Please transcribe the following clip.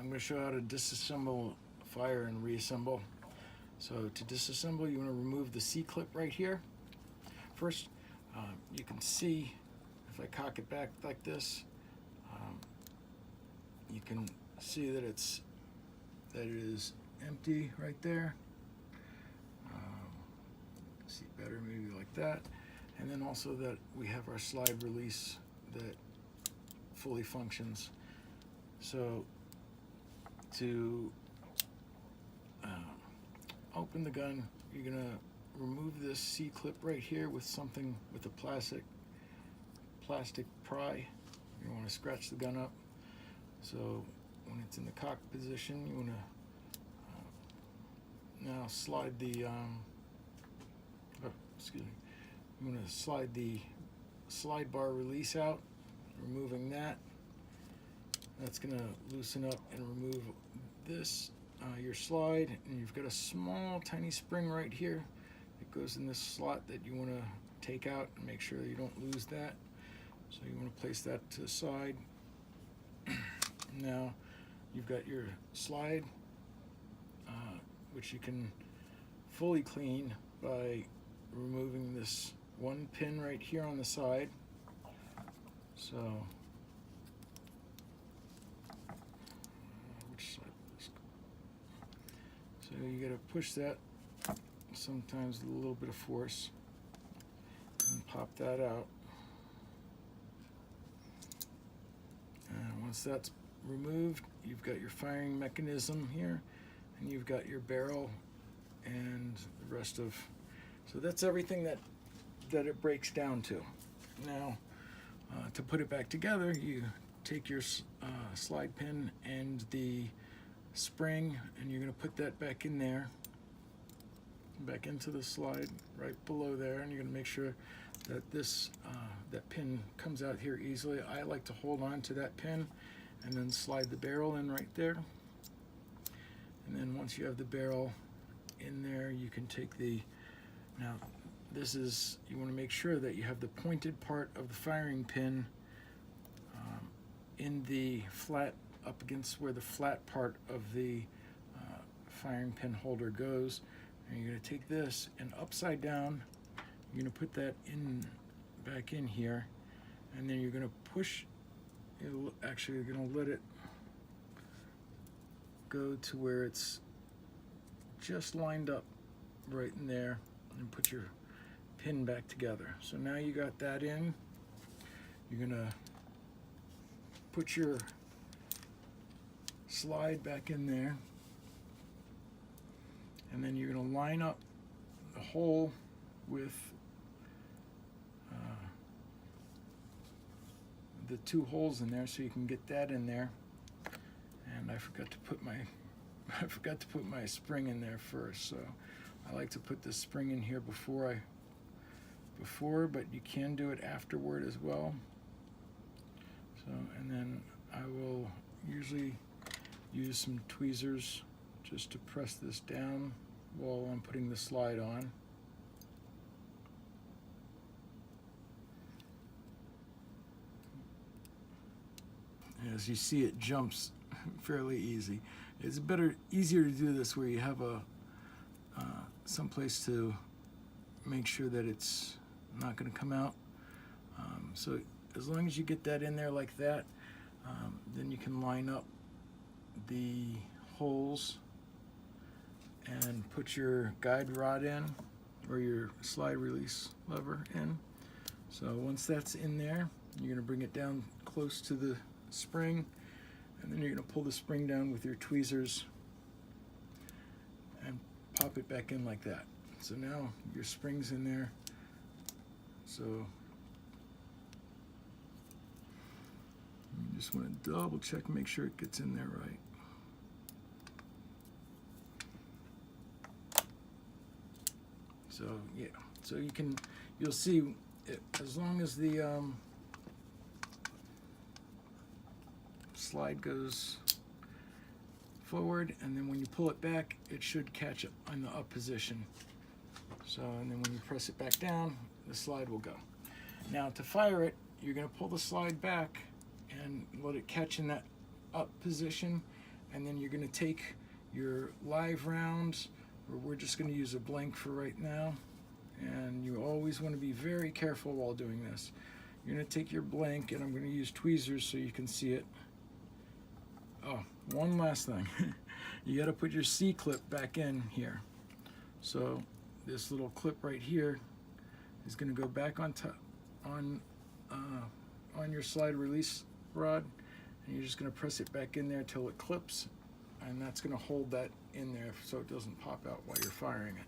I'm going to show how to disassemble, fire, and reassemble. So to disassemble, you want to remove the C-clip right here. First, you can see if I cock it back like this, you can see that it is empty right there. See better maybe like that, and then also that we have our slide release that fully functions. So to open the gun, you're gonna remove this C-clip right here with something with a plastic pry. You want to scratch the gun up. So when it's in the cock position, you want to now slide the you want to slide the slide bar release out, removing that. That's going to loosen up and remove this, your slide, and you've got a small tiny spring right here that goes in this slot that you want to take out and make sure you don't lose that. So you want to place that to the side. Now you've got your slide, which you can fully clean by removing this one pin right here on the side. So which side is this? So you got to push that sometimes with a little bit of force and pop that out. And once that's removed, you've got your firing mechanism here, and you've got your barrel and the rest of. So that's everything that it breaks down to. Now, to put it back together, you take your slide pin and the spring, and you're going to put that back in there, back into the slide right below there, and you're going to make sure that this that pin comes out here easily. I like to hold on to that pin and then slide the barrel in right there. And then once you have the barrel in there, you can take the, now this is, you want to make sure that you have the pointed part of the firing pin in the flat, up against where the flat part of the firing pin holder goes. And you're going to take this and upside down, you're going to put that in, back in here, and then you're going to push, you're going to let it go to where it's just lined up right in there, and put your pin back together. So now you got that in, you're going to put your slide back in there, and then you're going to line up the hole with the two holes in there, so you can get that in there. And I forgot to put my spring in there first, so I like to put the spring in here before, but you can do it afterward as well. So, and then I will usually use some tweezers just to press this down while I'm putting the slide on. As you see, it jumps fairly easy. It's easier to do this where you have a some place to make sure that it's not going to come out. So as long as you get that in there like that, then you can line up the holes and put your guide rod in, or your slide release lever in. So once that's in there, you're going to bring it down close to the spring, and then you're going to pull the spring down with your tweezers and pop it back in like that. So now your spring's in there. So you just want to double check, make sure it gets in there right. So yeah, so you'll see it, as long as the slide goes forward, and then when you pull it back, it should catch it in the up position. So, and then when you press it back down, the slide will go. Now to fire it, you're going to pull the slide back and let it catch in that up position, and then you're going to take your live rounds, or we're just going to use a blank for right now, and you always want to be very careful while doing this. You're going to take your blank, and I'm going to use tweezers so you can see it. Oh, one last thing. You got to put your C-clip back in here. So this little clip right here is going to go back on top on your slide release rod, and you're just going to press it back in there till it clips, and that's going to hold that in there so it doesn't pop out while you're firing it.